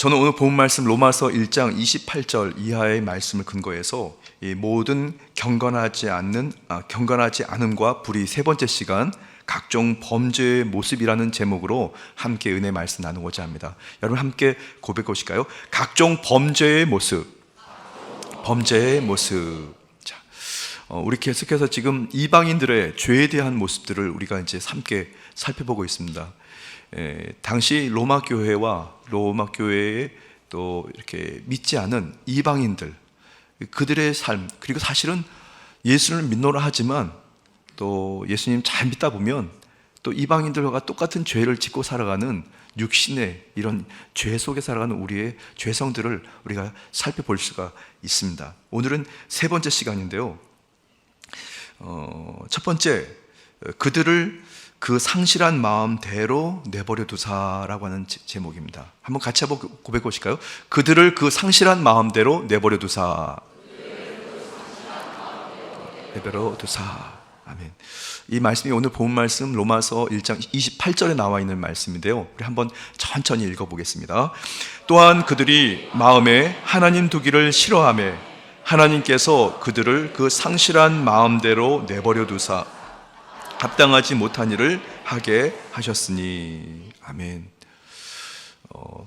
저는 오늘 본 말씀 로마서 1장 28절 이하의 말씀을 근거해서 이 모든 경건하지 않음과 불의 세 번째 시간 각종 범죄의 모습이라는 제목으로 함께 은혜 말씀 나누고자 합니다. 여러분 함께 고백해 보실까요? 각종 범죄의 모습. 자, 우리 계속해서 지금 이방인들의 죄에 대한 모습들을 우리가 이제 함께 살펴보고 있습니다. 당시 로마 교회에 또 이렇게 믿지 않은 이방인들, 그들의 삶, 그리고 사실은 예수를 믿노라 하지만 또 예수님 잘 믿다 보면 또 이방인들과 똑같은 죄를 짓고 살아가는 육신의 이런 죄 속에 살아가는 우리의 죄성들을 우리가 살펴볼 수가 있습니다. 오늘은 세 번째 시간인데요. 첫 번째, 그들을 그 상실한 마음대로 내버려 두사라고 하는 제목입니다. 한번 같이 한번 고백해 보실까요? 그들을 그 상실한 마음대로 내버려 두사. 아멘. 이 말씀이 오늘 본 말씀 로마서 1장 28절에 나와 있는 말씀인데요. 우리 한번 천천히 읽어보겠습니다. 또한 그들이 마음에 하나님 두기를 싫어하며 하나님께서 그들을 그 상실한 마음대로 내버려 두사 합당하지 못한 일을 하게 하셨으니. 아멘.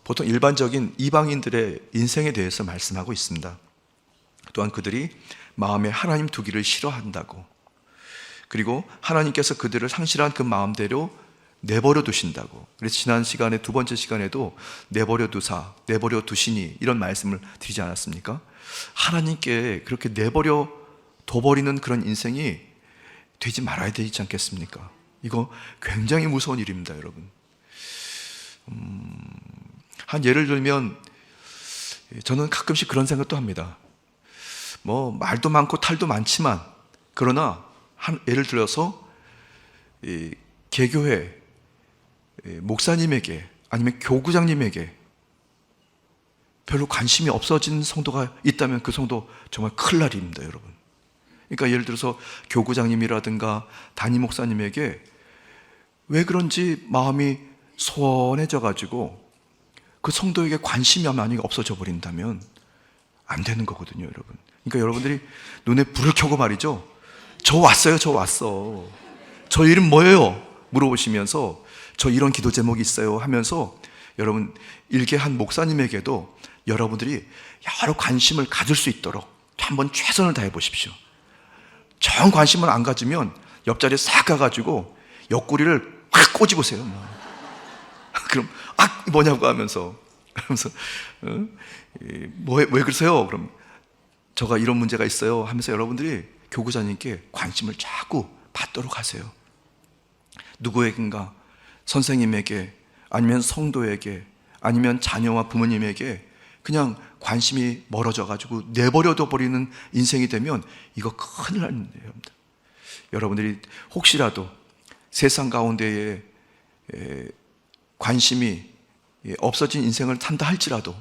보통 일반적인 이방인들의 인생에 대해서 말씀하고 있습니다. 또한 그들이 마음에 하나님 두기를 싫어한다고, 그리고 하나님께서 그들을 상실한 그 마음대로 내버려 두신다고. 그래서 지난 시간에 두 번째 시간에도 내버려 두시니 이런 말씀을 드리지 않았습니까? 하나님께 그렇게 내버려 둬버리는 그런 인생이 되지 말아야 되지 않겠습니까? 이거 굉장히 무서운 일입니다, 여러분. 한 예를 들면 저는 가끔씩 그런 생각도 합니다. 말도 많고 탈도 많지만, 그러나 예를 들어서 개교회 목사님에게 아니면 교구장님에게 별로 관심이 없어진 성도가 있다면 그 성도 정말 큰일 날 일입니다, 여러분. 그러니까 예를 들어서 교구장님이라든가 담임 목사님에게 왜 그런지 마음이 소원해져 가지고 그 성도에게 관심이 많이 없어져 버린다면 안 되는 거거든요, 여러분. 그러니까 여러분들이 눈에 불을 켜고 말이죠, 저 왔어요, 저 이름 뭐예요? 물어보시면서 저 이런 기도 제목이 있어요 하면서 여러분 일개 한 목사님에게도 여러분들이 여러 관심을 가질 수 있도록 한번 최선을 다해 보십시오. 정 관심을 안 가지면 옆자리에 싹 가가지고 옆구리를 확 꼬집으세요. 그럼 뭐냐고 하면서 왜 그러세요? 그럼 저가 이런 문제가 있어요 하면서 여러분들이 교구자님께 관심을 자꾸 받도록 하세요. 누구에겐가 선생님에게 아니면 성도에게 아니면 자녀와 부모님에게 그냥 관심이 멀어져 가지고 내버려둬 버리는 인생이 되면 이거 큰일 나는데요. 여러분들이 혹시라도 세상 가운데에 관심이 없어진 인생을 산다 할지라도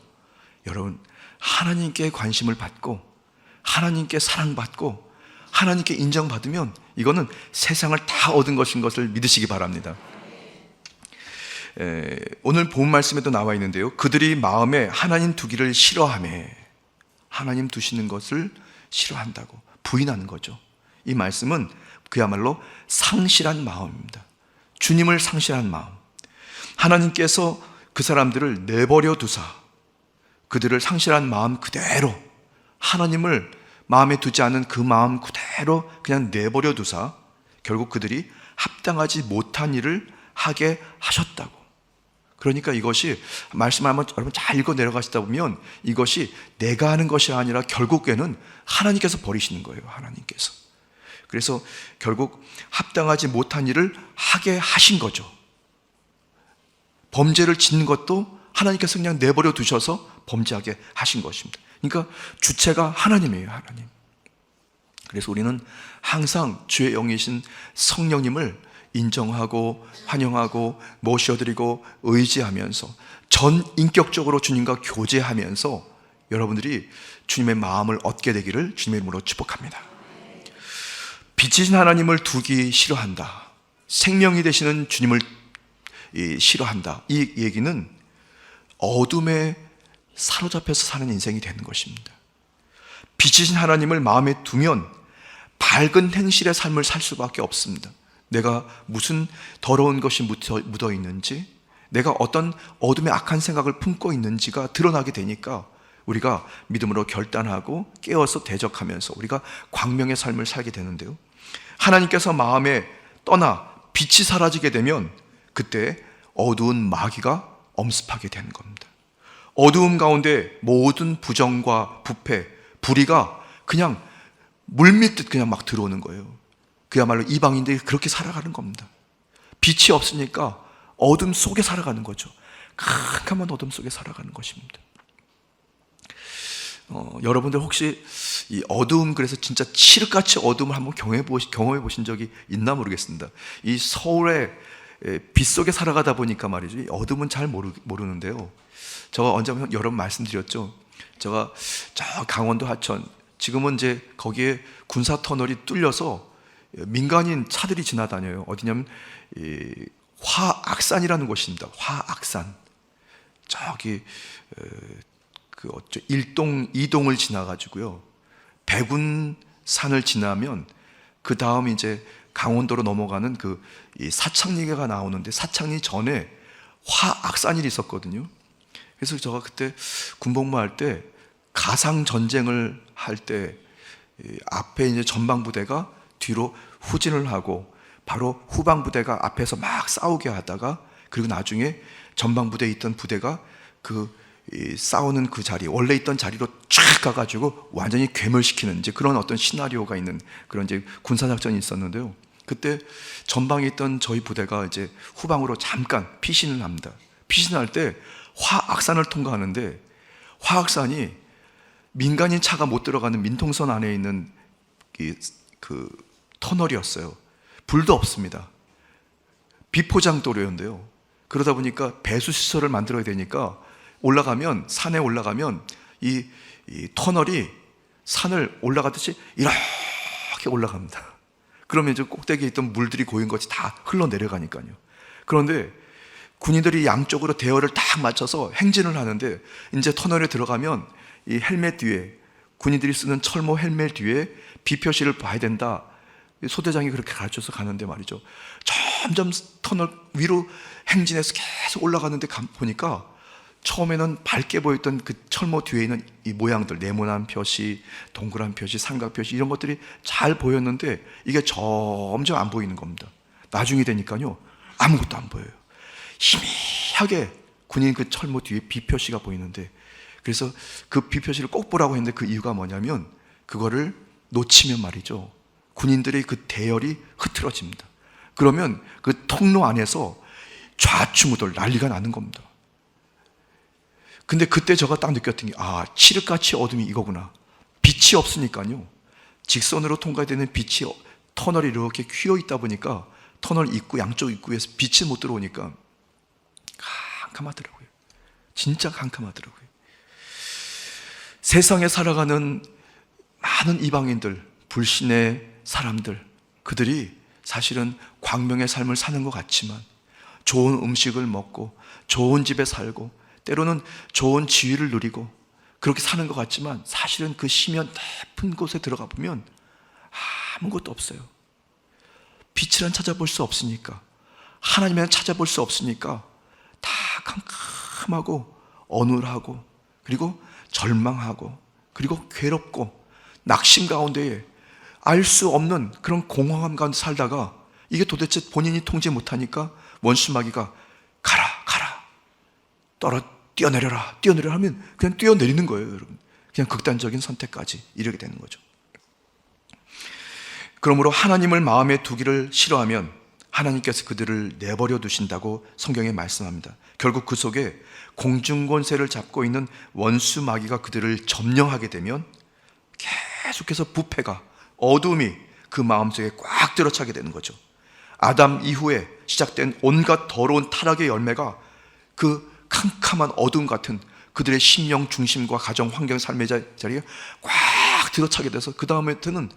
여러분 하나님께 관심을 받고 하나님께 사랑받고 하나님께 인정받으면 이거는 세상을 다 얻은 것인 것을 믿으시기 바랍니다. 오늘 본 말씀에도 나와 있는데요, 그들이 마음에 하나님 두기를 싫어하며, 하나님 두시는 것을 싫어한다고, 부인하는 거죠. 이 말씀은 그야말로 상실한 마음입니다. 주님을 상실한 마음. 하나님께서 그 사람들을 내버려 두사 그들을 상실한 마음 그대로, 하나님을 마음에 두지 않은 그 마음 그대로 그냥 내버려 두사 결국 그들이 합당하지 못한 일을 하게 하셨다고. 그러니까 이것이 말씀을 한번 여러분 잘 읽어 내려가시다 보면 이것이 내가 하는 것이 아니라 결국에는 하나님께서 버리시는 거예요. 하나님께서. 그래서 결국 합당하지 못한 일을 하게 하신 거죠. 범죄를 짓는 것도 하나님께서 그냥 내버려 두셔서 범죄하게 하신 것입니다. 그러니까 주체가 하나님이에요, 하나님. 그래서 우리는 항상 주의 영이신 성령님을 인정하고 환영하고 모셔드리고 의지하면서 전 인격적으로 주님과 교제하면서 여러분들이 주님의 마음을 얻게 되기를 주님의 이름으로 축복합니다. 빛이신 하나님을 두기 싫어한다, 생명이 되시는 주님을 싫어한다. 이 얘기는 어둠의 사로잡혀서 사는 인생이 되는 것입니다. 빛이신 하나님을 마음에 두면 밝은 행실의 삶을 살 수밖에 없습니다. 내가 무슨 더러운 것이 묻어 있는지, 내가 어떤 어둠의 악한 생각을 품고 있는지가 드러나게 되니까 우리가 믿음으로 결단하고 깨어서 대적하면서 우리가 광명의 삶을 살게 되는데요, 하나님께서 마음에 떠나 빛이 사라지게 되면 그때 어두운 마귀가 엄습하게 되는 겁니다. 어두움 가운데 모든 부정과 부패, 불의가 그냥 물밀듯 그냥 막 들어오는 거예요. 그야말로 이방인들이 그렇게 살아가는 겁니다. 빛이 없으니까 어둠 속에 살아가는 거죠. 캄캄한 어둠 속에 살아가는 것입니다. 여러분들 혹시 이 어두움, 그래서 진짜 칠흑같이 어둠을 한번 경험해 보신 적이 있나 모르겠습니다. 이 서울의 빛 속에 살아가다 보니까 말이죠, 이 어둠은 잘 모르는데요, 제가 언제 여러 번 말씀드렸죠. 제가 저 강원도 하천, 지금은 이제 거기에 군사 터널이 뚫려서 민간인 차들이 지나다녀요. 어디냐면 이 화악산이라는 곳입니다. 화악산. 저기 일동, 2동을 지나가지고요, 백운산을 지나면 그 다음 이제 강원도로 넘어가는 이 사창리가 나오는데, 사창리 전에 화악산이 있었거든요. 그래서 제가 그때 군복무할 때 가상 전쟁을 할 때 앞에 이제 전방 부대가 뒤로 후진을 하고 바로 후방 부대가 앞에서 막 싸우게 하다가, 그리고 나중에 전방 부대에 있던 부대가 싸우는 그 자리, 원래 있던 자리로 쫙 가가지고 완전히 괴멸시키는 이제 그런 어떤 시나리오가 있는 그런 이제 군사작전이 있었는데요, 그때 전방에 있던 저희 부대가 이제 후방으로 잠깐 피신을 합니다. 피신할 때 화악산을 통과하는데, 화악산이 민간인 차가 못 들어가는 민통선 안에 있는 그 터널이었어요. 불도 없습니다. 비포장도로였는데요, 그러다 보니까 배수시설을 만들어야 되니까 산에 올라가면 이 터널이 산을 올라가듯이 이렇게 올라갑니다. 그러면 이제 꼭대기에 있던 물들이 고인 것이 다 흘러내려가니까요. 그런데 군인들이 양쪽으로 대열을 딱 맞춰서 행진을 하는데, 이제 터널에 들어가면 이 헬멧 뒤에, 군인들이 쓰는 철모 헬멧 뒤에 비표시를 봐야 된다, 소대장이 그렇게 가르쳐서 가는데 말이죠, 점점 터널 위로 행진해서 계속 올라가는데 보니까 처음에는 밝게 보였던 그 철모 뒤에 있는 이 모양들, 네모난 표시, 동그란 표시, 삼각 표시, 이런 것들이 잘 보였는데 이게 점점 안 보이는 겁니다. 나중에 되니까요, 아무것도 안 보여요. 희미하게 군인 그 철모 뒤에 비표시가 보이는데, 그래서 그 비표시를 꼭 보라고 했는데 그 이유가 뭐냐면, 그거를 놓치면 말이죠, 군인들의 그 대열이 흐트러집니다. 그러면 그 통로 안에서 좌충우돌 난리가 나는 겁니다. 근데 그때 제가 딱 느꼈던 게, 칠흑같이 어둠이 이거구나. 빛이 없으니까요, 직선으로 통과되는 빛이, 터널이 이렇게 휘어 있다 보니까 터널 입구, 양쪽 입구에서 빛이 못 들어오니까 캄캄하더라고요. 진짜 캄캄하더라고요. 세상에 살아가는 많은 이방인들, 불신의 사람들, 그들이 사실은 광명의 삶을 사는 것 같지만, 좋은 음식을 먹고 좋은 집에 살고 때로는 좋은 지위를 누리고 그렇게 사는 것 같지만, 사실은 그 심연 깊은 곳에 들어가 보면 아무것도 없어요. 빛이란 찾아볼 수 없으니까, 하나님은 찾아볼 수 없으니까 다 캄캄하고 어눌하고, 그리고 절망하고, 그리고 괴롭고, 낙심 가운데에 알 수 없는 그런 공허함 가운데 살다가, 이게 도대체 본인이 통제 못하니까 원수마귀가 가라 뛰어내려라 하면 그냥 뛰어내리는 거예요, 여러분. 그냥 극단적인 선택까지 이르게 되는 거죠. 그러므로 하나님을 마음에 두기를 싫어하면 하나님께서 그들을 내버려 두신다고 성경에 말씀합니다. 결국 그 속에 공중권세를 잡고 있는 원수 마귀가 그들을 점령하게 되면 계속해서 부패가, 어둠이 그 마음속에 꽉 들어차게 되는 거죠. 아담 이후에 시작된 온갖 더러운 타락의 열매가 그 캄캄한 어둠 같은 그들의 심령 중심과 가정 환경 삶의 자리에 꽉 들어차게 돼서 그 다음에는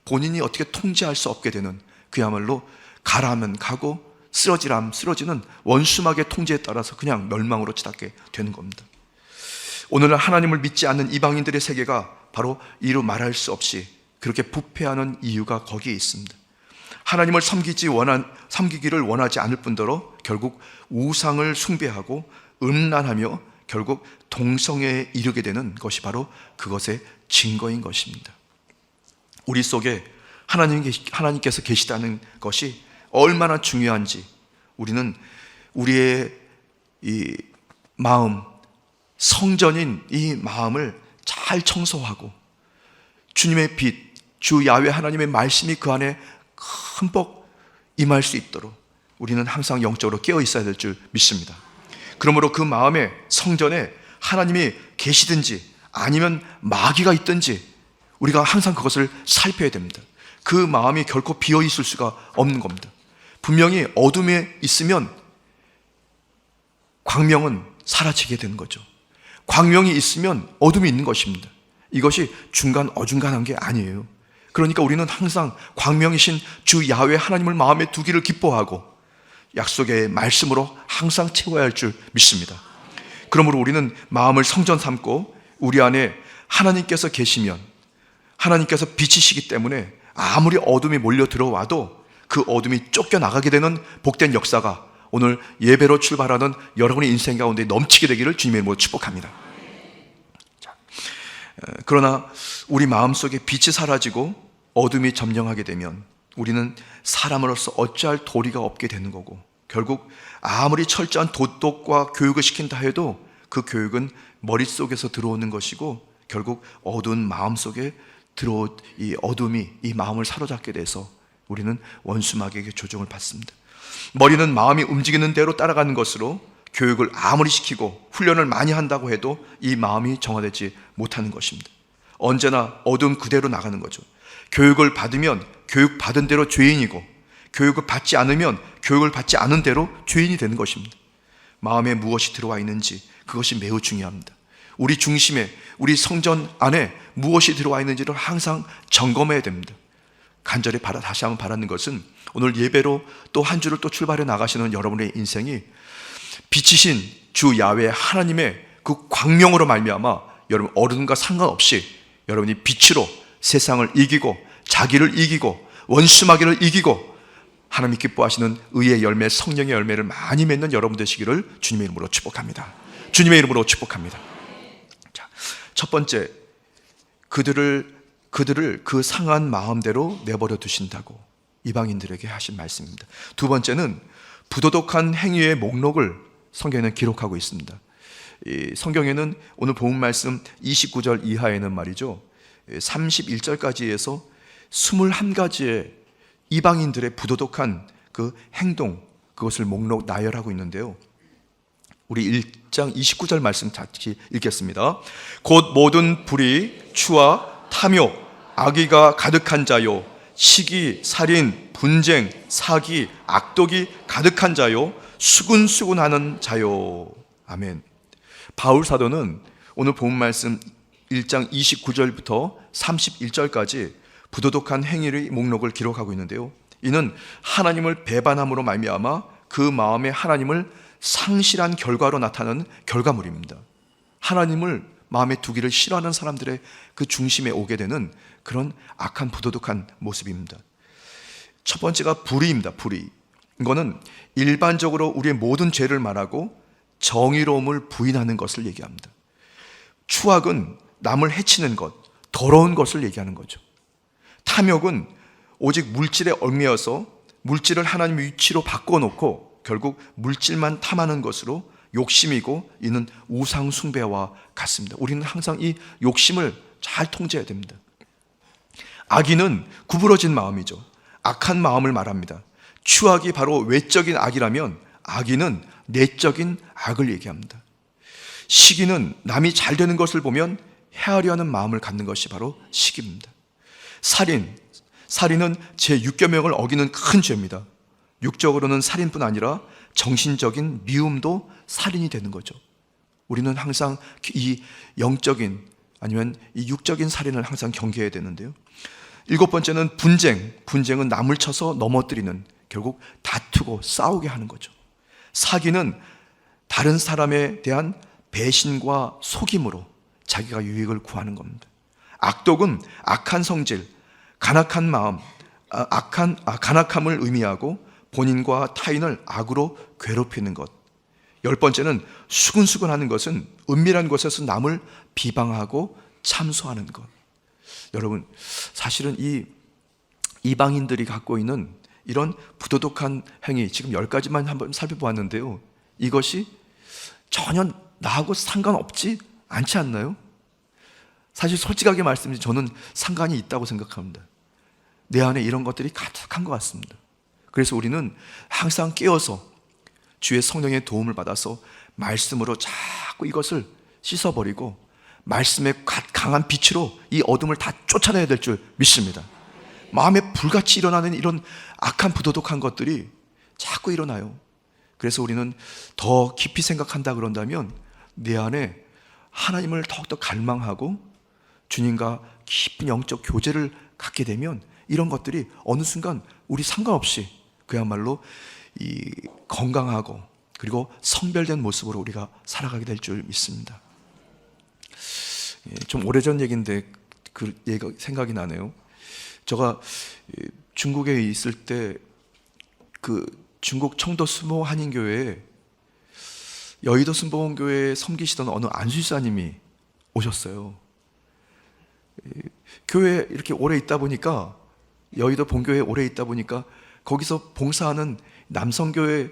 본인이 어떻게 통제할 수 없게 되는, 그야말로 가라면 가고 쓰러지라면 쓰러지는 원수막의 통제에 따라서 그냥 멸망으로 치닫게 되는 겁니다. 오늘날 하나님을 믿지 않는 이방인들의 세계가 바로 이루 말할 수 없이 그렇게 부패하는 이유가 거기에 있습니다. 하나님을 섬기기를 원하지 않을 뿐더러 결국 우상을 숭배하고 음란하며 결국 동성애에 이르게 되는 것이 바로 그것의 증거인 것입니다. 우리 속에 하나님께서 계시다는 것이 얼마나 중요한지 우리는 우리의 이 마음, 성전인 이 마음을 잘 청소하고 주님의 빛, 주 야훼 하나님의 말씀이 그 안에 흠뻑 임할 수 있도록 우리는 항상 영적으로 깨어 있어야 될 줄 믿습니다. 그러므로 그 마음의 성전에 하나님이 계시든지 아니면 마귀가 있든지 우리가 항상 그것을 살펴야 됩니다. 그 마음이 결코 비어 있을 수가 없는 겁니다. 분명히 어둠에 있으면 광명은 사라지게 되는 거죠. 광명이 있으면 어둠이 있는 것입니다. 이것이 중간 어중간한 게 아니에요. 그러니까 우리는 항상 광명이신 주 야훼 하나님을 마음에 두기를 기뻐하고 약속의 말씀으로 항상 채워야 할 줄 믿습니다. 그러므로 우리는 마음을 성전 삼고 우리 안에 하나님께서 계시면 하나님께서 빛이시기 때문에 아무리 어둠이 몰려 들어와도 그 어둠이 쫓겨나가게 되는 복된 역사가 오늘 예배로 출발하는 여러분의 인생 가운데 넘치게 되기를 주님의 이름으로 축복합니다. 그러나 우리 마음속에 빛이 사라지고 어둠이 점령하게 되면 우리는 사람으로서 어찌할 도리가 없게 되는 거고 결국 아무리 철저한 도덕과 교육을 시킨다 해도 그 교육은 머릿속에서 들어오는 것이고 결국 어두운 마음속에 들어온 이 어둠이 이 마음을 사로잡게 돼서 우리는 원수마귀에게 조종을 받습니다. 머리는 마음이 움직이는 대로 따라가는 것으로 교육을 아무리 시키고 훈련을 많이 한다고 해도 이 마음이 정화되지 못하는 것입니다. 언제나 어둠 그대로 나가는 거죠. 교육을 받으면 교육받은 대로 죄인이고 교육을 받지 않으면 교육을 받지 않은 대로 죄인이 되는 것입니다. 마음에 무엇이 들어와 있는지 그것이 매우 중요합니다. 우리 중심에 우리 성전 안에 무엇이 들어와 있는지를 항상 점검해야 됩니다. 간절히 다시 한번 바라는 것은 오늘 예배로 또 한 주를 또 출발해 나가시는 여러분의 인생이 빛이신 주 야훼 하나님의 그 광명으로 말미암아 여러분 어른과 상관없이 여러분이 빛으로 세상을 이기고 자기를 이기고 원수마귀를 이기고 하나님이 기뻐하시는 의의 열매, 성령의 열매를 많이 맺는 여러분 되시기를 주님의 이름으로 축복합니다. 주님의 이름으로 축복합니다. 자, 첫 번째, 그들을 그 상한 마음대로 내버려 두신다고 이방인들에게 하신 말씀입니다. 두 번째는 부도덕한 행위의 목록을 성경에는 기록하고 있습니다. 이 성경에는 오늘 본문 말씀 29절 이하에는 말이죠 31절까지 해서 21가지의 이방인들의 부도덕한 그 행동, 그것을 목록 나열하고 있는데요. 우리 1장 29절 말씀 같이 읽겠습니다. 곧 모든 불의, 추와 탐욕, 악의가 가득한 자요, 시기, 살인, 분쟁, 사기, 악독이 가득한 자요, 수군수군하는 자요. 아멘. 바울 사도는 오늘 본문 말씀 1장 29절부터 31절까지 부도덕한 행위의 목록을 기록하고 있는데요. 이는 하나님을 배반함으로 말미암아 그 마음에 하나님을 상실한 결과로 나타나는 결과물입니다. 하나님을 마음에 두기를 싫어하는 사람들의 그 중심에 오게 되는 그런 악한 부도덕한 모습입니다. 첫 번째가 불의입니다. 불의. 이거는 일반적으로 우리의 모든 죄를 말하고 정의로움을 부인하는 것을 얘기합니다. 추악은 남을 해치는 것, 더러운 것을 얘기하는 거죠. 탐욕은 오직 물질에 얽매여서 물질을 하나님 위치로 바꿔놓고 결국 물질만 탐하는 것으로 욕심이고 이는 우상 숭배와 같습니다. 우리는 항상 이 욕심을 잘 통제해야 됩니다. 악의는 구부러진 마음이죠. 악한 마음을 말합니다. 추악이 바로 외적인 악이라면 악의는 내적인 악을 얘기합니다. 시기는 남이 잘 되는 것을 보면 헤아려 하는 마음을 갖는 것이 바로 시기입니다. 살인은 제6계명을 어기는 큰 죄입니다. 육적으로는 살인뿐 아니라 정신적인 미움도 살인이 되는 거죠. 우리는 항상 이 영적인 아니면 이 육적인 살인을 항상 경계해야 되는데요. 7번째는 분쟁은 남을 쳐서 넘어뜨리는, 결국 다투고 싸우게 하는 거죠. 사기는 다른 사람에 대한 배신과 속임으로 자기가 유익을 구하는 겁니다. 악독은 악한 성질, 간악한 마음, 간악함을 의미하고 본인과 타인을 악으로 괴롭히는 것. 10번째는 수근수근하는 것은 은밀한 곳에서 남을 비방하고 참소하는 것. 여러분, 사실은 이 이방인들이 갖고 있는 이런 부도덕한 행위, 지금 10가지만 한번 살펴보았는데요, 이것이 전혀 나하고 상관없지 않지 않나요? 사실 솔직하게 말씀드리면 저는 상관이 있다고 생각합니다. 내 안에 이런 것들이 가득한 것 같습니다. 그래서 우리는 항상 깨어서 주의 성령의 도움을 받아서 말씀으로 자꾸 이것을 씻어버리고 말씀의 강한 빛으로 이 어둠을 다 쫓아내야 될 줄 믿습니다. 마음에 불같이 일어나는 이런 악한 부도덕한 것들이 자꾸 일어나요. 그래서 우리는 더 깊이 생각한다 그런다면 내 안에 하나님을 더욱더 갈망하고 주님과 깊은 영적 교제를 갖게 되면 이런 것들이 어느 순간 우리 상관없이 그야말로 이 건강하고 그리고 성별된 모습으로 우리가 살아가게 될 줄 믿습니다. 좀 오래전 얘기인데 그 얘기가 생각이 나네요. 제가 중국에 있을 때 그 중국 청도 수모 한인교회에 여의도 순복음교회에 섬기시던 어느 안수사님이 오셨어요. 교회에 이렇게 오래 있다 보니까, 여의도 본교회에 오래 있다 보니까 거기서 봉사하는 남성교회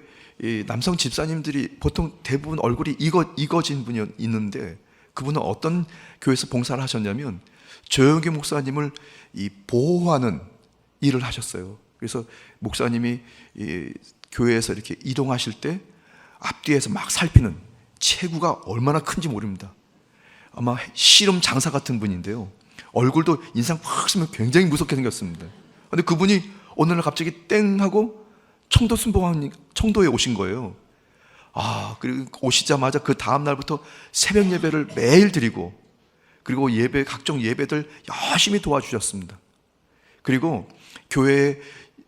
남성 집사님들이 보통 대부분 얼굴이 익어진 분이 있는데, 그분은 어떤 교회에서 봉사를 하셨냐면 조영기 목사님을 보호하는 일을 하셨어요. 그래서 목사님이 교회에서 이렇게 이동하실 때 앞뒤에서 막 살피는, 체구가 얼마나 큰지 모릅니다. 아마 씨름 장사 같은 분인데요, 얼굴도 인상 확 쓰면 굉장히 무섭게 생겼습니다. 근데 그분이 어느 날 갑자기 땡 하고 청도에 오신 거예요. 그리고 오시자마자 그 다음 날부터 새벽 예배를 매일 드리고, 그리고 각종 예배들 열심히 도와주셨습니다. 그리고 교회에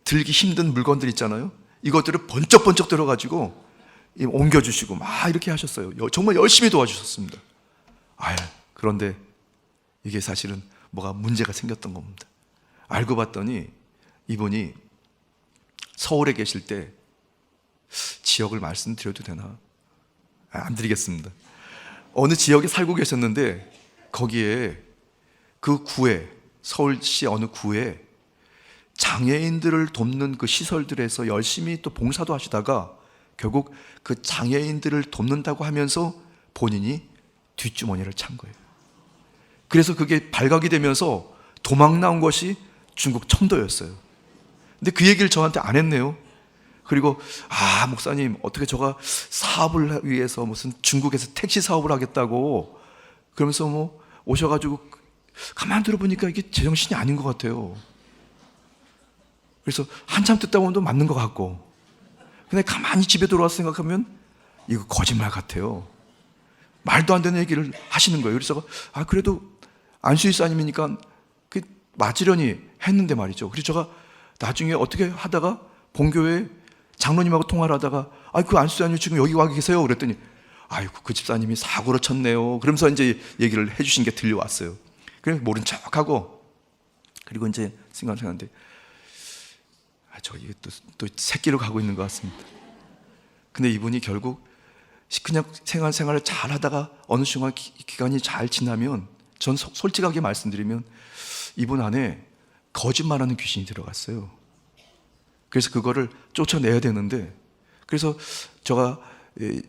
들기 힘든 물건들 있잖아요, 이것들을 번쩍번쩍 들어가지고 옮겨주시고 막 이렇게 하셨어요. 정말 열심히 도와주셨습니다. 그런데 이게 사실은 뭐가 문제가 생겼던 겁니다. 알고 봤더니 이분이 서울에 계실 때, 지역을 말씀드려도 되나? 안 드리겠습니다. 어느 지역에 살고 계셨는데 거기에 그 구에, 서울시 어느 구에 장애인들을 돕는 그 시설들에서 열심히 또 봉사도 하시다가 결국 그 장애인들을 돕는다고 하면서 본인이 뒷주머니를 찬 거예요. 그래서 그게 발각이 되면서 도망 나온 것이 중국 청도였어요. 근데 그 얘기를 저한테 안 했네요. 그리고 목사님, 어떻게 저가 사업을 위해서 무슨 중국에서 택시 사업을 하겠다고 그러면서 오셔가지고, 가만 들어보니까 이게 제정신이 아닌 것 같아요. 그래서 한참 듣다 보면 또 맞는 것 같고, 근데 가만히 집에 돌아와서 생각하면 이거 거짓말 같아요. 말도 안 되는 얘기를 하시는 거예요. 그래서 그래도 안수일사님이니까 맞으려니 했는데 말이죠. 그래서 제가 나중에 어떻게 하다가 본교회 장로님하고 통화를 하다가 그 안수사님 지금 여기 와 계세요 그랬더니 그 집사님이 사고를 쳤네요 그러면서 이제 얘기를 해주신 게 들려왔어요. 그래서 모른 척하고, 그리고 이제 생각하는데 저기 또 새끼로 가고 있는 것 같습니다. 근데 이분이 결국 그냥 생활을 잘 하다가 어느 순간 기간이 잘 지나면, 전 솔직하게 말씀드리면 이분 안에 거짓말하는 귀신이 들어갔어요. 그래서 그거를 쫓아내야 되는데, 그래서 제가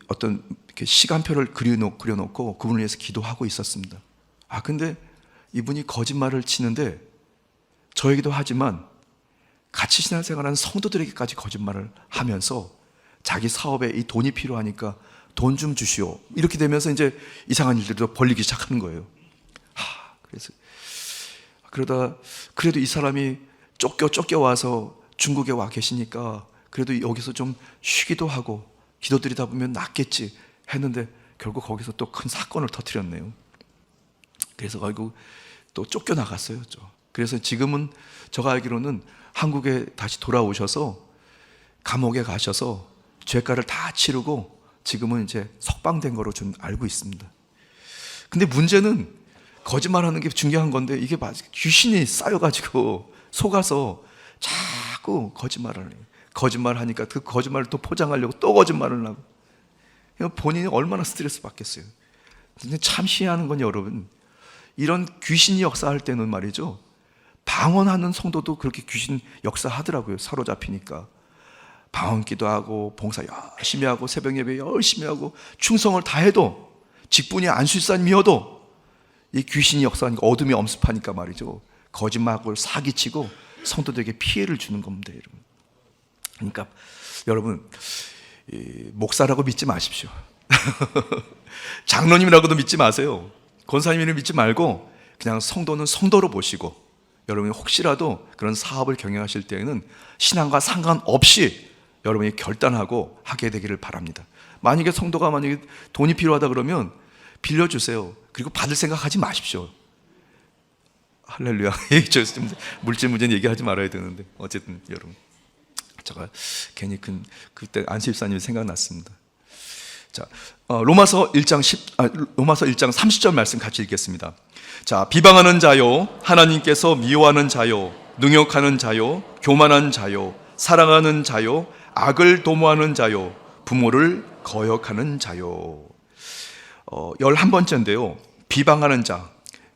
어떤 시간표를 그려놓고 그분을 위해서 기도하고 있었습니다. 근데 이분이 거짓말을 치는데 저에게도 하지만 같이 신앙생활하는 성도들에게까지 거짓말을 하면서 자기 사업에 이 돈이 필요하니까 돈 좀 주시오, 이렇게 되면서 이제 이상한 일들도 벌리기 시작하는 거예요. 그래서 그러다 그래도 이 사람이 쫓겨와서 중국에 와 계시니까 그래도 여기서 좀 쉬기도 하고 기도드리다 보면 낫겠지 했는데 결국 거기서 또 큰 사건을 터뜨렸네요. 그래서 결국 또 쫓겨나갔어요. 그래서 지금은 제가 알기로는 한국에 다시 돌아오셔서 감옥에 가셔서 죄가를 다 치르고 지금은 이제 석방된 거로 좀 알고 있습니다. 근데 문제는 거짓말하는 게 중요한 건데 이게 귀신이 쌓여가지고 속아서 자꾸 거짓말을 해요. 거짓말하니까 그 거짓말을 또 포장하려고 또 거짓말을 하고 본인이 얼마나 스트레스 받겠어요. 근데 참 희한한 건 여러분, 이런 귀신이 역사할 때는 말이죠, 방언하는 성도도 그렇게 귀신 역사하더라고요. 사로잡히니까 방언기도 하고 봉사 열심히 하고 새벽 예배 열심히 하고 충성을 다해도 직분이 안수사님이어도 이 귀신이 역사하니까 어둠이 엄습하니까 말이죠, 거짓말하고 사기치고 성도들에게 피해를 주는 겁니다, 여러분. 그러니까 여러분, 목사라고 믿지 마십시오. 장로님이라고도 믿지 마세요. 권사님을 믿지 말고 그냥 성도는 성도로 보시고, 여러분이 혹시라도 그런 사업을 경영하실 때에는 신앙과 상관없이 여러분이 결단하고 하게 되기를 바랍니다. 만약에 성도가 만약에 돈이 필요하다 그러면 빌려주세요. 그리고 받을 생각하지 마십시오. 할렐루야. 물질 문제는 얘기하지 말아야 되는데 어쨌든 여러분, 제가 괜히 그때 안수 집사님이 생각났습니다. 자, 로마서 1장 30절 말씀 같이 읽겠습니다. 자, 비방하는 자요, 하나님께서 미워하는 자요, 능욕하는 자요, 교만한 자요, 사랑하는 자요, 악을 도모하는 자요, 부모를 거역하는 자요. 11번째인데요. 비방하는 자,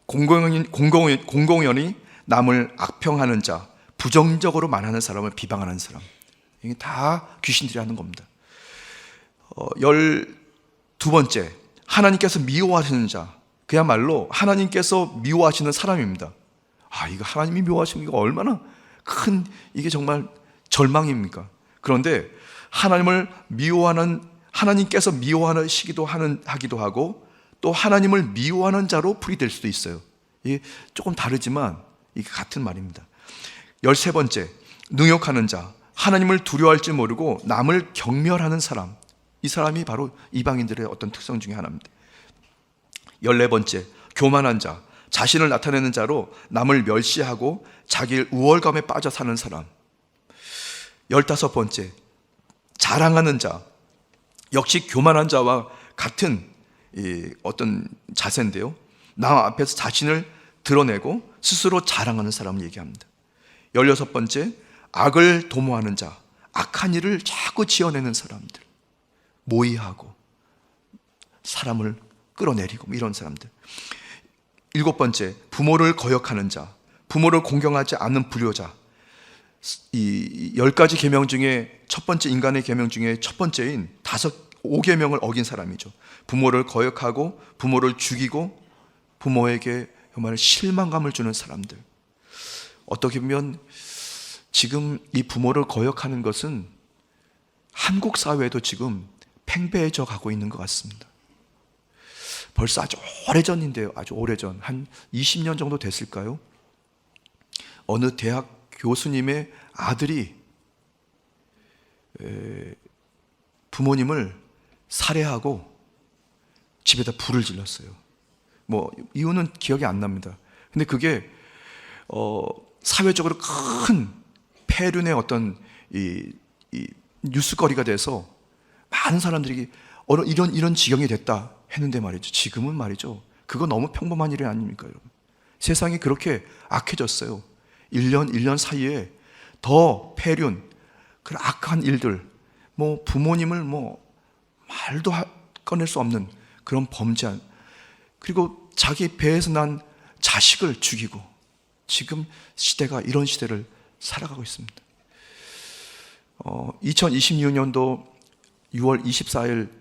공공연히 남을 악평하는 자, 부정적으로 말하는 사람을 비방하는 사람, 이게 다 귀신들이 하는 겁니다. 12번째, 하나님께서 미워하시는 자, 그야말로 하나님께서 미워하시는 사람입니다. 이거 하나님이 미워하시는 게 얼마나 큰, 이게 정말 절망입니까? 그런데 하나님을 미워하는, 하나님께서 미워하시기도 하기도 하고 또 하나님을 미워하는 자로 풀이될 수도 있어요. 이게 조금 다르지만 이게 같은 말입니다. 13번째, 능욕하는 자, 하나님을 두려워할 줄 모르고 남을 경멸하는 사람, 이 사람이 바로 이방인들의 어떤 특성 중에 하나입니다. 14번째, 교만한 자, 자신을 나타내는 자로 남을 멸시하고 자기 우월감에 빠져 사는 사람. 15번째, 자랑하는 자, 역시 교만한 자와 같은 어떤 자세인데요, 남 앞에서 자신을 드러내고 스스로 자랑하는 사람을 얘기합니다. 16번째, 악을 도모하는 자, 악한 일을 자꾸 지어내는 사람들, 모의하고 사람을 끌어내리고 이런 사람들. 7번째, 부모를 거역하는 자, 부모를 공경하지 않는 불효자. 이 10가지 계명 중에 첫 번째, 인간의 계명 중에 첫 번째인 5계명을 어긴 사람이죠. 부모를 거역하고 부모를 죽이고 부모에게 정말 실망감을 주는 사람들. 어떻게 보면 지금 이 부모를 거역하는 것은 한국 사회에도 지금 팽배해져 가고 있는 것 같습니다. 벌써 아주 오래전인데요, 아주 오래전, 한 20년 정도 됐을까요? 어느 대학 교수님의 아들이 부모님을 살해하고 집에다 불을 질렀어요. 이유는 기억이 안 납니다. 근데 그게 사회적으로 큰 폐륜의 어떤 이 뉴스거리가 돼서 많은 사람들이 이런 지경이 됐다 했는데 말이죠, 지금은 말이죠, 그거 너무 평범한 일이 아닙니까, 여러분? 세상이 그렇게 악해졌어요. 1년 사이에 더 폐륜, 그런 악한 일들, 부모님을 말도 꺼낼 수 없는 그런 범죄, 그리고 자기 배에서 난 자식을 죽이고, 지금 시대가 이런 시대를 살아가고 있습니다. 2026년도 6월 24일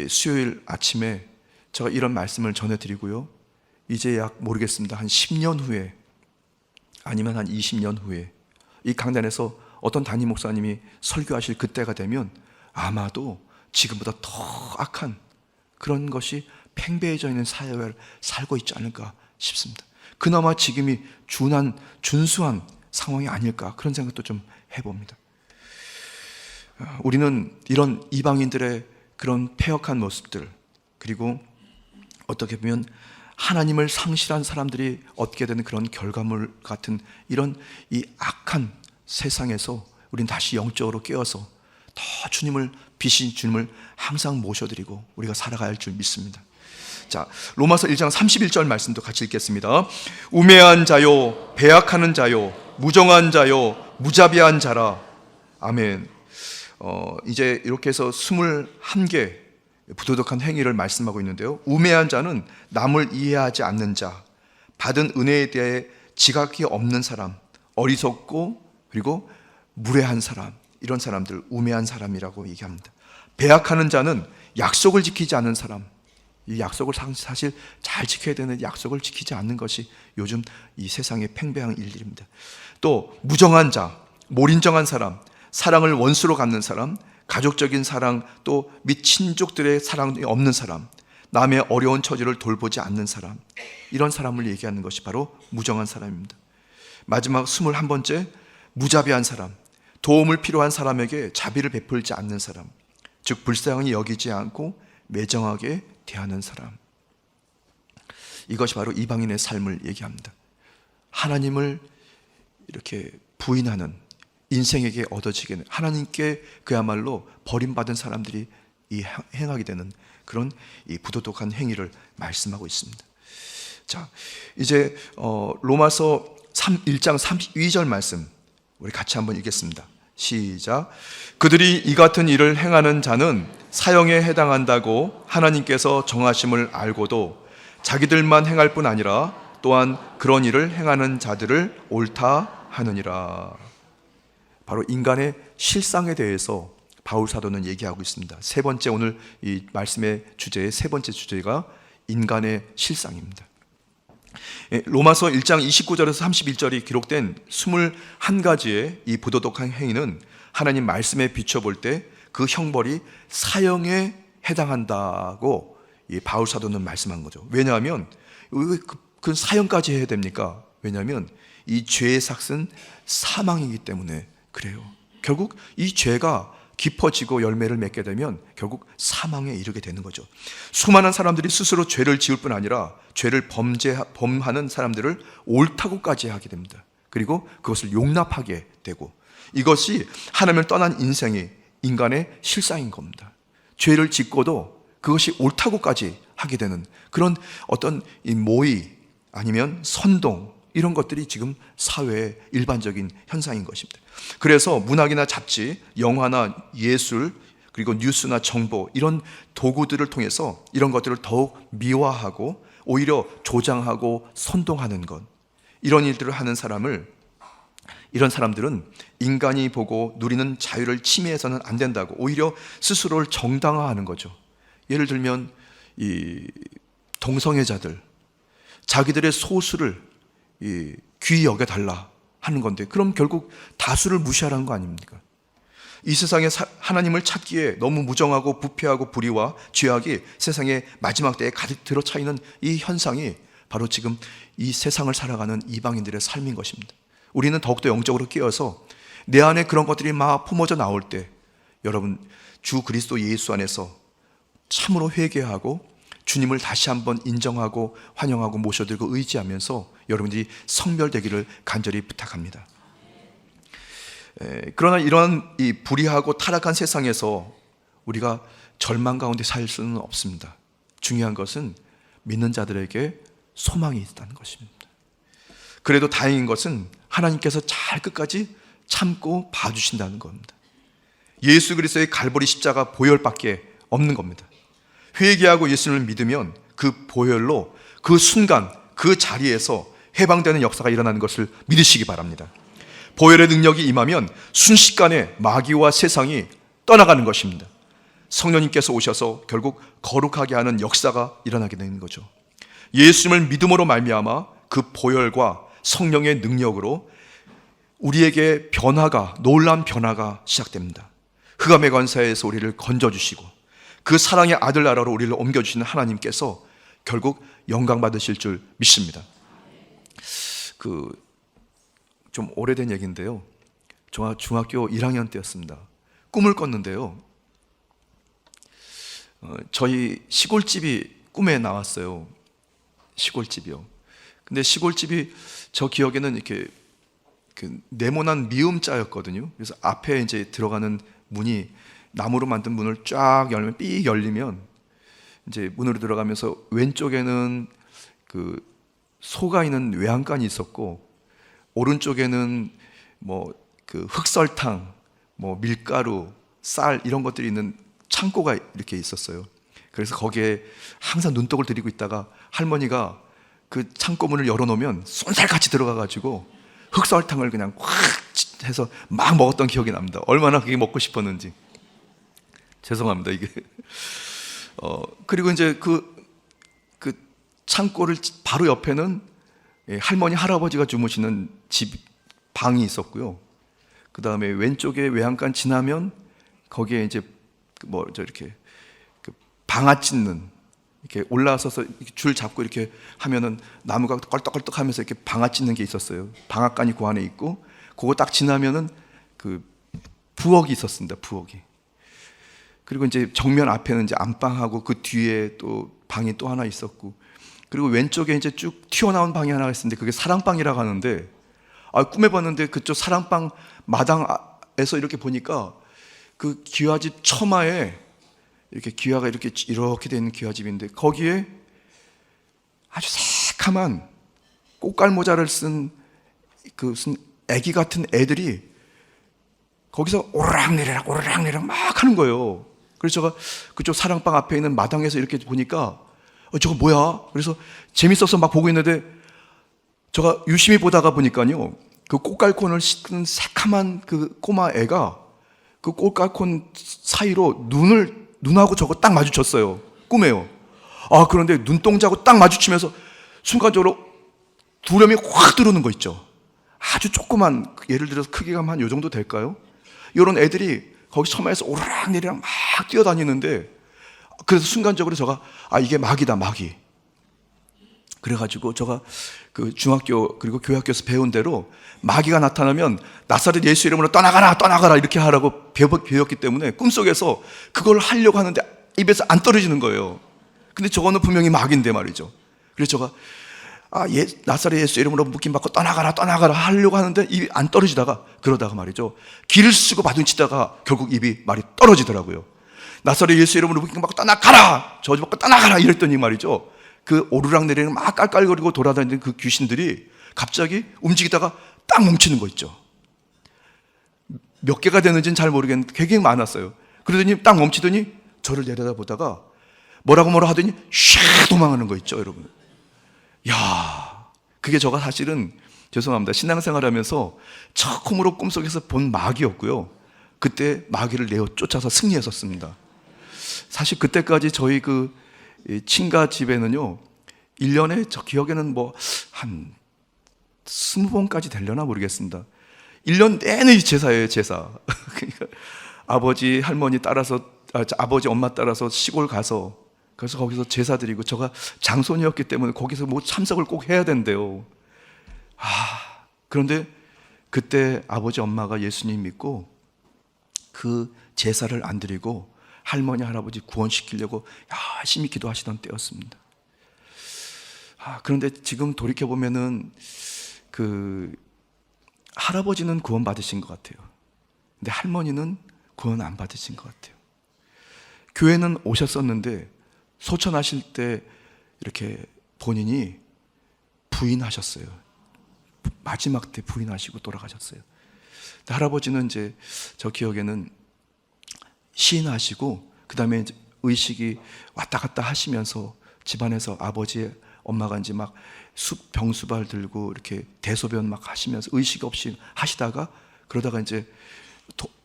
수요일 아침에 제가 이런 말씀을 전해드리고요, 이제 약 모르겠습니다, 한 10년 후에 아니면 한 20년 후에 이 강단에서 어떤 담임 목사님이 설교하실 그때가 되면 아마도 지금보다 더 악한 그런 것이 팽배해져 있는 사회를 살고 있지 않을까 싶습니다. 그나마 지금이 준수한 상황이 아닐까, 그런 생각도 좀 해봅니다. 우리는 이런 이방인들의 그런 패역한 모습들, 그리고 어떻게 보면 하나님을 상실한 사람들이 얻게 되는 그런 결과물 같은 이런 이 악한 세상에서 우린 다시 영적으로 깨어서 더 주님을 비신 주님을 항상 모셔드리고 우리가 살아가야 할 줄 믿습니다. 자, 로마서 1장 31절 말씀도 같이 읽겠습니다. 우매한 자요, 배약하는 자요, 무정한 자요, 무자비한 자라. 아멘. 이제 이렇게 해서 21개 부도덕한 행위를 말씀하고 있는데요. 우매한 자는 남을 이해하지 않는 자, 받은 은혜에 대해 지각이 없는 사람, 어리석고 그리고 무례한 사람, 이런 사람들 우매한 사람이라고 얘기합니다. 배약하는 자는 약속을 지키지 않는 사람, 이 약속을 사실 잘 지켜야 되는 약속을 지키지 않는 것이 요즘 이 세상의 팽배한 일들입니다. 또 무정한 자, 몰인정한 사람, 사랑을 원수로 갚는 사람, 가족적인 사랑 또 및 친족들의 사랑이 없는 사람, 남의 어려운 처지를 돌보지 않는 사람, 이런 사람을 얘기하는 것이 바로 무정한 사람입니다. 마지막 21번째, 무자비한 사람, 도움을 필요한 사람에게 자비를 베풀지 않는 사람, 즉 불쌍히 여기지 않고 매정하게 대하는 사람. 이것이 바로 이방인의 삶을 얘기합니다. 하나님을 이렇게 부인하는, 인생에게 얻어지게 하나님께 그야말로 버림받은 사람들이 행하게 되는 그런 이 부도덕한 행위를 말씀하고 있습니다. 자, 이제 로마서 1장 32절 말씀 우리 같이 한번 읽겠습니다. 시작. 그들이 이 같은 일을 행하는 자는 사형에 해당한다고 하나님께서 정하심을 알고도 자기들만 행할 뿐 아니라 또한 그런 일을 행하는 자들을 옳다 하느니라. 바로 인간의 실상에 대해서 바울 사도는 얘기하고 있습니다. 세 번째, 오늘 이 말씀의 주제의 세 번째 주제가 인간의 실상입니다. 로마서 1장 29절에서 31절이 기록된 21가지의 이 부도덕한 행위는 하나님 말씀에 비춰볼 때 그 형벌이 사형에 해당한다고 이 바울 사도는 말씀한 거죠. 왜냐하면 왜 그 사형까지 해야 됩니까? 왜냐하면 이 죄의 삭은 사망이기 때문에 그래요. 결국 이 죄가 깊어지고 열매를 맺게 되면 결국 사망에 이르게 되는 거죠. 수많은 사람들이 스스로 죄를 지을 뿐 아니라 죄를 범하는 사람들을 옳다고까지 하게 됩니다. 그리고 그것을 용납하게 되고, 이것이 하나님을 떠난 인생이 인간의 실상인 겁니다. 죄를 짓고도 그것이 옳다고까지 하게 되는 그런 어떤 이 모의 아니면 선동, 이런 것들이 지금 사회의 일반적인 현상인 것입니다. 그래서 문학이나 잡지, 영화나 예술, 그리고 뉴스나 정보, 이런 도구들을 통해서 이런 것들을 더욱 미화하고 오히려 조장하고 선동하는 것, 이런 일들을 하는 이런 사람들은 인간이 보고 누리는 자유를 침해해서는 안 된다고 오히려 스스로를 정당화하는 거죠. 예를 들면 이 동성애자들, 자기들의 소수를 귀히 여겨달라 하는 건데, 그럼 결국 다수를 무시하라는 거 아닙니까? 이 세상에 하나님을 찾기에 너무 무정하고 부패하고 불의와 죄악이 세상의 마지막 때에 가득 들어차이는 이 현상이 바로 지금 이 세상을 살아가는 이방인들의 삶인 것입니다. 우리는 더욱더 영적으로 깨어서 내 안에 그런 것들이 막 품어져 나올 때, 여러분 주 그리스도 예수 안에서 참으로 회개하고 주님을 다시 한번 인정하고 환영하고 모셔들고 의지하면서 여러분들이 성별되기를 간절히 부탁합니다. 그러나 이러한 이 불의하고 타락한 세상에서 우리가 절망 가운데 살 수는 없습니다. 중요한 것은 믿는 자들에게 소망이 있다는 것입니다. 그래도 다행인 것은 하나님께서 잘 끝까지 참고 봐주신다는 겁니다. 예수 그리스도의 갈보리 십자가 보혈밖에 없는 겁니다. 회개하고 예수님을 믿으면 그 보혈로 그 순간 그 자리에서 해방되는 역사가 일어나는 것을 믿으시기 바랍니다. 보혈의 능력이 임하면 순식간에 마귀와 세상이 떠나가는 것입니다. 성령님께서 오셔서 결국 거룩하게 하는 역사가 일어나게 되는 거죠. 예수님을 믿음으로 말미암아 그 보혈과 성령의 능력으로 우리에게 놀라운 변화가 시작됩니다. 흑암의 권세에서 우리를 건져주시고 그 사랑의 아들 나라로 우리를 옮겨주시는 하나님께서 결국 영광 받으실 줄 믿습니다. 좀 오래된 얘기인데요. 중학교 1학년 때였습니다. 꿈을 꿨는데요. 저희 시골집이 꿈에 나왔어요. 시골집이요. 근데 시골집이 저 기억에는 이렇게 네모난 미음자였거든요. 그래서 앞에 이제 들어가는 문이 나무로 만든 문을 쫙 열면 삐 열리면 이제 문으로 들어가면서 왼쪽에는 그 소가 있는 외양간이 있었고 오른쪽에는 뭐 그 흑설탕, 뭐 밀가루, 쌀 이런 것들이 있는 창고가 이렇게 있었어요. 그래서 거기에 항상 눈독을 들이고 있다가 할머니가 그 창고 문을 열어놓으면 쏜살같이 들어가가지고 흑설탕을 그냥 확 해서 막 먹었던 기억이 납니다. 얼마나 그게 먹고 싶었는지. 죄송합니다 이게. 그리고 이제 그 창고를 바로 옆에는 할머니 할아버지가 주무시는 집 방이 있었고요. 그 다음에 왼쪽에 외양간 지나면 거기에 이제 뭐 저 이렇게 그 방아 찢는 이렇게 올라서서 줄 잡고 이렇게 하면은 나무가 껄떡껄떡하면서 이렇게 방아 찢는 게 있었어요. 방앗간이 그 안에 있고 그거 딱 지나면은 그 부엌이 있었습니다. 부엌이. 그리고 이제 정면 앞에는 이제 안방하고 그 뒤에 또 방이 또 하나 있었고 그리고 왼쪽에 이제 쭉 튀어나온 방이 하나 있었는데 그게 사랑방이라고 하는데 꿈에 봤는데 그쪽 사랑방 마당에서 이렇게 보니까 그 기와집 처마에 이렇게 기와가 이렇게 된 기와집인데 거기에 아주 새카만 꽃갈모자를 쓴 그 무슨 애기 같은 애들이 거기서 오르락내리락 오르락내리락 막 하는 거예요. 그래서 제가 그쪽 사랑방 앞에 있는 마당에서 이렇게 보니까 저거 뭐야? 그래서 재밌어서 막 보고 있는데 제가 유심히 보다가 보니까요 그 꽃갈콘을 씻는 새카만 그 꼬마 애가 그 꽃갈콘 사이로 눈하고 저거 딱 마주쳤어요. 꿈에요. 그런데 눈동자하고 딱 마주치면서 순간적으로 두려움이 확 들어오는 거 있죠. 아주 조그만, 예를 들어서 크기가 한 요 정도 될까요? 이런 애들이 거기 처마에서 오르락내리락 막 뛰어다니는데 그래서 순간적으로 제가 이게 마귀다 마귀. 그래가지고 제가 그 중학교 그리고 교회학교에서 배운 대로 마귀가 나타나면 나사렛 예수 이름으로 떠나가라 이렇게 하라고 배웠기 때문에 꿈속에서 그걸 하려고 하는데 입에서 안 떨어지는 거예요. 근데 저거는 분명히 마귀인데 말이죠. 그래서 제가 나사렛 예수 이름으로 묶임받고 떠나가라 하려고 하는데 입이 안 떨어지다가 그러다가 말이죠 기를 쓰고 바둥치다가 결국 입이 말이 떨어지더라고요. 나사렛 예수 이름으로 묶임받고 떠나가라 저주받고 떠나가라 이랬더니 말이죠 그 오르락내리락 막 깔깔거리고 돌아다니는 그 귀신들이 갑자기 움직이다가 딱 멈추는 거 있죠. 몇 개가 되는지는 잘 모르겠는데 굉장히 많았어요. 그러더니 딱 멈추더니 저를 내려다보다가 뭐라고 하더니 샥 도망가는 거 있죠 여러분. 야, 그게 제가 사실은 죄송합니다 신앙생활 하면서 처음으로 꿈속에서 본 마귀였고요. 그때 마귀를 내어 쫓아서 승리했었습니다. 사실 그때까지 저희 그 친가 집에는요 1년에 저 기억에는 뭐 한 20번까지 되려나 모르겠습니다. 1년 내내 제사예요 제사. 그러니까 아버지 할머니 따라서 아버지 엄마 따라서 시골 가서 그래서 거기서 제사 드리고 제가 장손이었기 때문에 거기서 뭐 참석을 꼭 해야 된대요. 그런데 그때 아버지 엄마가 예수님 믿고 그 제사를 안 드리고 할머니 할아버지 구원시키려고 열심히 기도하시던 때였습니다. 그런데 지금 돌이켜보면은 그 할아버지는 구원 받으신 것 같아요. 근데 할머니는 구원 안 받으신 것 같아요. 교회는 오셨었는데 소천하실 때 이렇게 본인이 부인하셨어요. 마지막 때 부인하시고 돌아가셨어요. 할아버지는 이제 저 기억에는 시인하시고 그 다음에 이제 의식이 왔다 갔다 하시면서 집안에서 아버지 엄마가 이제 막 병수발 들고 이렇게 대소변 막 하시면서 의식 없이 하시다가 그러다가 이제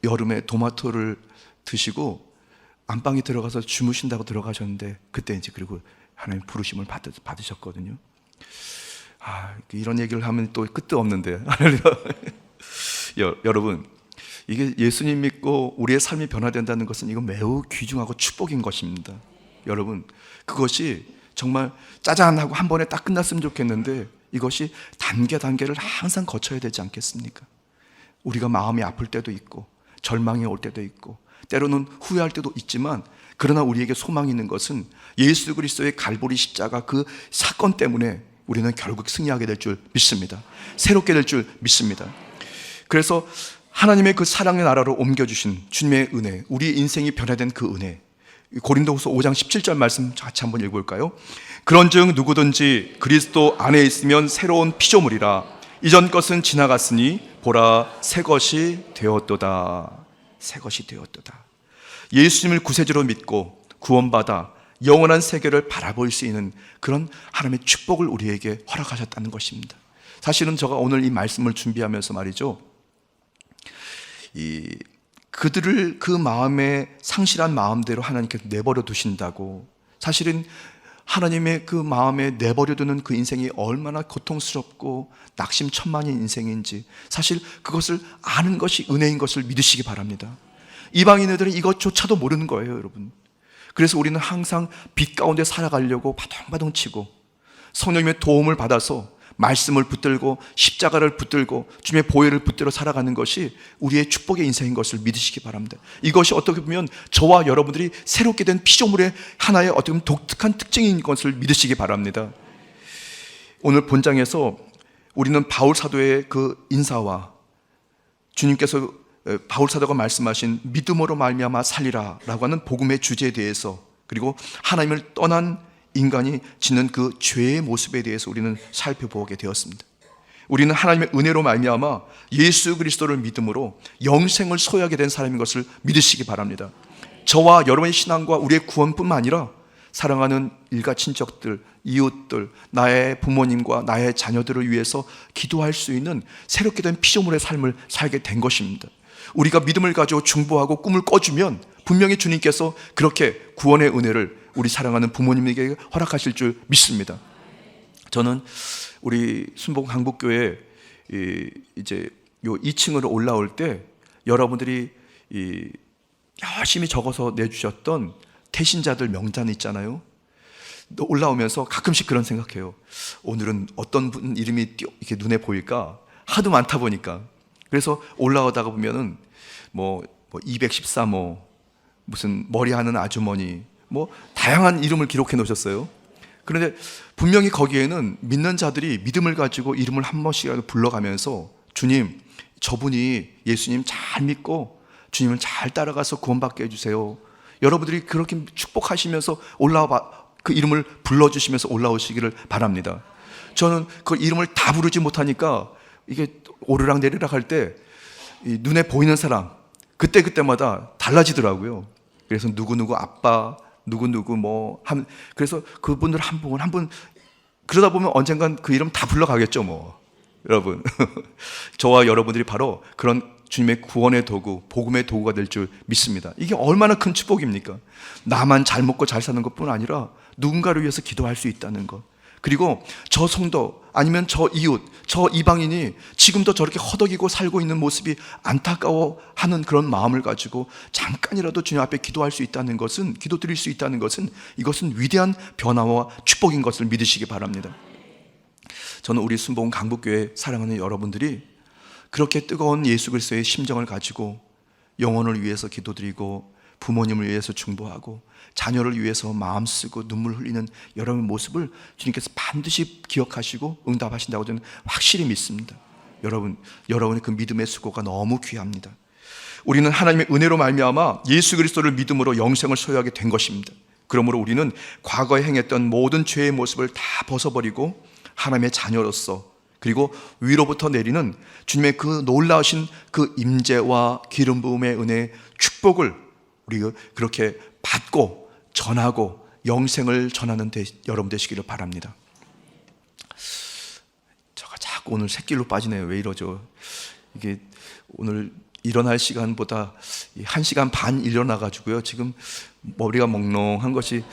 여름에 토마토를 드시고 안방에 들어가서 주무신다고 들어가셨는데 그때 이제 그리고 하나님 부르심을 받으셨거든요. 이런 얘기를 하면 또 끝도 없는데 여러분 이게 예수님 믿고 우리의 삶이 변화된다는 것은 이거 매우 귀중하고 축복인 것입니다. 여러분 그것이 정말 짜잔하고 한 번에 딱 끝났으면 좋겠는데 이것이 단계를 항상 거쳐야 되지 않겠습니까? 우리가 마음이 아플 때도 있고 절망이 올 때도 있고 때로는 후회할 때도 있지만 그러나 우리에게 소망이 있는 것은 예수 그리스도의 갈보리 십자가 그 사건 때문에 우리는 결국 승리하게 될 줄 믿습니다. 새롭게 될 줄 믿습니다. 그래서 하나님의 그 사랑의 나라로 옮겨주신 주님의 은혜, 우리 인생이 변화된 그 은혜, 고린도후서 5장 17절 말씀 같이 한번 읽어볼까요? 그런즉 누구든지 그리스도 안에 있으면 새로운 피조물이라. 이전 것은 지나갔으니 보라 새 것이 되었도다. 새 것이 되었도다. 예수님을 구세주로 믿고 구원받아 영원한 세계를 바라볼 수 있는 그런 하나님의 축복을 우리에게 허락하셨다는 것입니다. 사실은 제가 오늘 이 말씀을 준비하면서 말이죠, 그들을 그 마음에 상실한 마음대로 하나님께서 내버려 두신다고, 사실은 하나님의 그 마음에 내버려 두는 그 인생이 얼마나 고통스럽고 낙심천만인 인생인지, 사실 그것을 아는 것이 은혜인 것을 믿으시기 바랍니다. 이방인 애들은 이것조차도 모르는 거예요, 여러분. 그래서 우리는 항상 빛 가운데 살아가려고 바둥바둥 치고 성령님의 도움을 받아서 말씀을 붙들고 십자가를 붙들고 주님의 보혈을 붙들어 살아가는 것이 우리의 축복의 인생인 것을 믿으시기 바랍니다. 이것이 어떻게 보면 저와 여러분들이 새롭게 된 피조물의 하나의 어떻게 보면 독특한 특징인 것을 믿으시기 바랍니다. 오늘 본장에서 우리는 바울 사도의 그 인사와 주님께서 바울 사도가 말씀하신 믿음으로 말미암아 살리라 라고 하는 복음의 주제에 대해서, 그리고 하나님을 떠난 인간이 짓는 그 죄의 모습에 대해서 우리는 살펴보게 되었습니다. 우리는 하나님의 은혜로 말미암아 예수 그리스도를 믿음으로 영생을 소유하게 된 사람인 것을 믿으시기 바랍니다. 저와 여러분의 신앙과 우리의 구원뿐만 아니라 사랑하는 일가 친척들, 이웃들, 나의 부모님과 나의 자녀들을 위해서 기도할 수 있는 새롭게 된 피조물의 삶을 살게 된 것입니다. 우리가 믿음을 가지고 중보하고 꿈을 꿔주면 분명히 주님께서 그렇게 구원의 은혜를 우리 사랑하는 부모님에게 허락하실 줄 믿습니다. 저는 우리 순복 한국교회 이제 요 2층으로 올라올 때 여러분들이 열심히 적어서 내주셨던 태신자들 명단 있잖아요. 올라오면서 가끔씩 그런 생각해요. 오늘은 어떤 분 이름이 이렇게 눈에 보일까? 하도 많다 보니까. 그래서 올라오다가 보면은 뭐 214모, 무슨 머리하는 아주머니, 뭐 다양한 이름을 기록해 놓으셨어요. 그런데 분명히 거기에는 믿는 자들이 믿음을 가지고 이름을 한 번씩이라도 불러가면서 주님, 저분이 예수님 잘 믿고 주님을 잘 따라가서 구원받게 해주세요. 여러분들이 그렇게 축복하시면서 그 이름을 불러주시면서 올라오시기를 바랍니다. 저는 그 이름을 다 부르지 못하니까 이게 오르락 내리락 할 때 눈에 보이는 사람 그때마다 달라지더라고요. 그래서 누구누구 아빠, 누구누구 그래서 그분들 한 분 그러다 보면 언젠간 그 이름 다 불러가겠죠 뭐. 여러분 저와 여러분들이 바로 그런 주님의 구원의 도구, 복음의 도구가 될 줄 믿습니다. 이게 얼마나 큰 축복입니까? 나만 잘 먹고 잘 사는 것뿐 아니라 누군가를 위해서 기도할 수 있다는 것, 그리고 저 성도 아니면 저 이웃, 저 이방인이 지금도 저렇게 허덕이고 살고 있는 모습이 안타까워하는 그런 마음을 가지고 잠깐이라도 주님 앞에 기도할 수 있다는 것은, 기도드릴 수 있다는 것은, 이것은 위대한 변화와 축복인 것을 믿으시기 바랍니다. 저는 우리 순복음 강북교회 사랑하는 여러분들이 그렇게 뜨거운 예수 그리스도의 심정을 가지고 영혼을 위해서 기도드리고 부모님을 위해서 중보하고 자녀를 위해서 마음 쓰고 눈물 흘리는 여러분의 모습을 주님께서 반드시 기억하시고 응답하신다고 저는 확실히 믿습니다. 여러분의 그 믿음의 수고가 너무 귀합니다. 우리는 하나님의 은혜로 말미암아 예수 그리스도를 믿음으로 영생을 소유하게 된 것입니다. 그러므로 우리는 과거에 행했던 모든 죄의 모습을 다 벗어버리고 하나님의 자녀로서, 그리고 위로부터 내리는 주님의 그 놀라우신 그 임재와 기름 부음의 은혜, 축복을 우리가 그렇게 받고 전하고 영생을 전하는 여러분 되시기를 바랍니다. 제가 자꾸 오늘 새길로 빠지네요. 왜 이러죠? 이게 오늘 일어날 시간보다 1시간 반 일어나가지고요, 지금 머리가 몽롱한 것이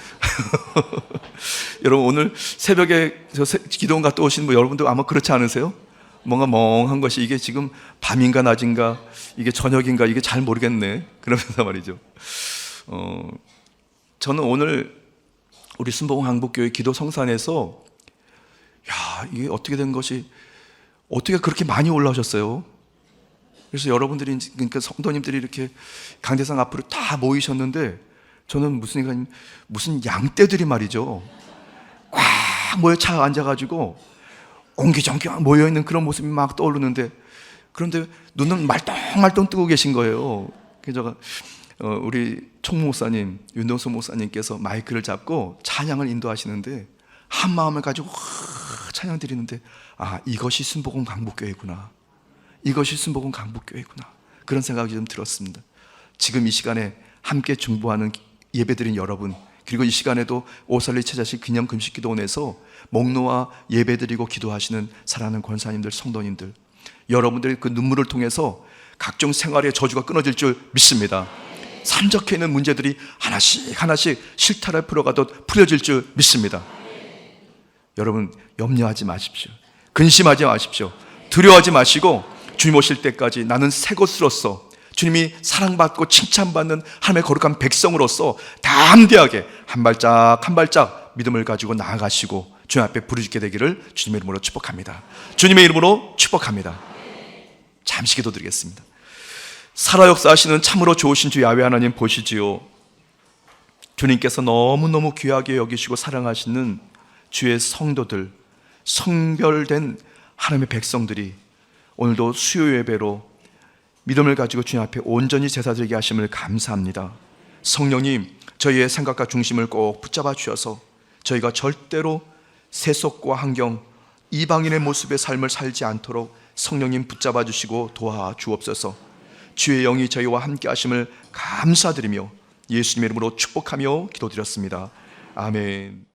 여러분 오늘 새벽에 기도원 갔다 오신 여러분도 아마 그렇지 않으세요? 뭔가 멍한 것이, 이게 지금 밤인가 낮인가, 이게 저녁인가, 이게 잘 모르겠네. 그러면서 말이죠. 저는 오늘 우리 순복음 한국교회 기도 성산에서 이게 어떻게 된 것이, 어떻게 그렇게 많이 올라오셨어요? 그래서 여러분들이, 그러니까 성도님들이 이렇게 강대상 앞으로 다 모이셨는데, 저는 무슨 양떼들이 말이죠, 꽉 모여 차 앉아가지고 옹기종기 모여있는 그런 모습이 막 떠오르는데, 그런데 눈은 말똥말똥 뜨고 계신 거예요. 그래서 제가 우리 총목사님, 윤동수 목사님께서 마이크를 잡고 찬양을 인도하시는데 한 마음을 가지고 찬양 드리는데, 아, 이것이 순복음 강북교회구나, 이것이 순복음 강북교회구나, 그런 생각이 좀 들었습니다. 지금 이 시간에 함께 중보하는 예배드린 여러분, 그리고 이 시간에도 오살리 처자식 기념 금식 기도원에서 목놓아 예배드리고 기도하시는 사랑하는 권사님들, 성도님들, 여러분들의 그 눈물을 통해서 각종 생활의 저주가 끊어질 줄 믿습니다. 산적해 있는 문제들이 하나씩 하나씩 실타래 풀어가듯 풀어질 줄 믿습니다. 여러분, 염려하지 마십시오. 근심하지 마십시오. 두려워하지 마시고 주님 오실 때까지 나는 새 것으로서, 주님이 사랑받고 칭찬받는 하나님의 거룩한 백성으로서 담대하게 한 발짝 한 발짝 믿음을 가지고 나아가시고 주님 앞에 부르짖게 되기를 주님의 이름으로 축복합니다. 주님의 이름으로 축복합니다. 잠시 기도드리겠습니다. 살아 역사하시는 참으로 좋으신 주 야훼 하나님 보시지요. 주님께서 너무너무 귀하게 여기시고 사랑하시는 주의 성도들, 성별된 하나님의 백성들이 오늘도 수요 예배로 믿음을 가지고 주님 앞에 온전히 제사드리게 하심을 감사합니다. 성령님, 저희의 생각과 중심을 꼭 붙잡아 주셔서 저희가 절대로 세속과 환경, 이방인의 모습의 삶을 살지 않도록 성령님 붙잡아 주시고 도와주옵소서. 주의 영이 저희와 함께 하심을 감사드리며 예수님의 이름으로 축복하며 기도드렸습니다. 아멘.